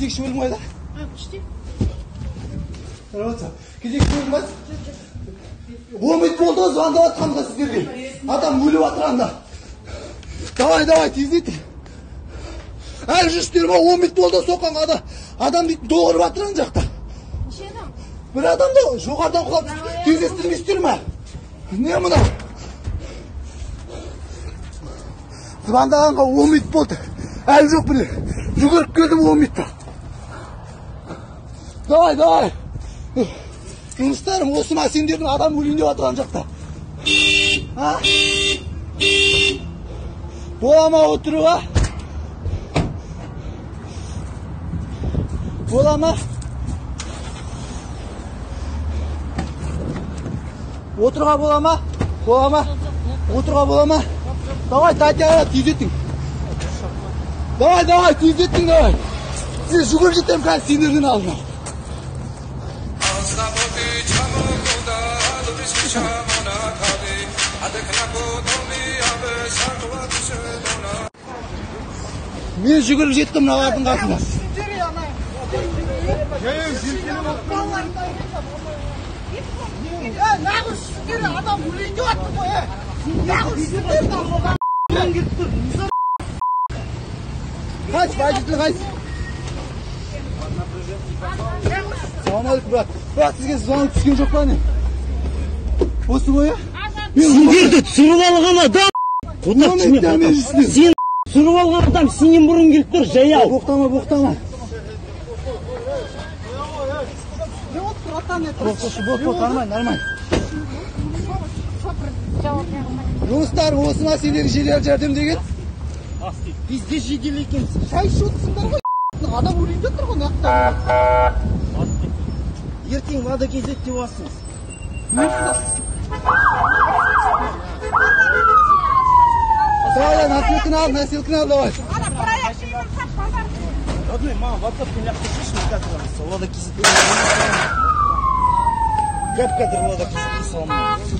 кезекші бөлім қайда? Кезекші бөлім қайда? 10 минут болды ғой звондап жатқанымда сіздерге. Адам өліп жатыр анда. Давай, тездетің. Әлі жүрсіздер ма? 10 минут болды соққан адам дейтін доғырып жатыр ана жақта. Неше адам? Bir adam da yukarıdan kulak tezestirmiştir mi? Ne bu da? Zıvandağınca 10 minut oldu. El yok bile. Yugurup geldim 10 minutta. Davay. Yunuslarım Osman sen dedin adam ölüğünde oturacakta. Ha? Bolama oturuyor ha? Bolama. Отырға бола ма? Отырға бола ма? Давай, Татьяна, тездеттің. Давай, тездеттің, давай. Сен жүгіріп жетем қазір сендерден алдына. Мен жүгіріп жеттім мыналардың қасына. Nağız şükür adam ölünce attı bu ya. Nağız şükür da bu. Ben gittim. Kaç, kaç. Selamünaleyküm Murat. Murat sizге звонок түскен жоқ па не? Осы ғой? Сендерді түсіріп алған адам. Сен түсіріп алған адам сенен бұрын келіп тұр, жаяу. Боқтама. Ne oldu Kur'an ne? Бот, нормально. Жұмыстар осы мәселелері жедел жәрдем деген. Бізде жедел екенсің. Шай ішіп ғой. Адам өлünce тұр ғой нақта. Ертең лада кезет деп алсың. Давай, носилканы ал, давай. Родной, мама, ватсаппен лақтырсайшы, не қатырамыз. Лада кезет. Кәп қазір лада кезет саламын.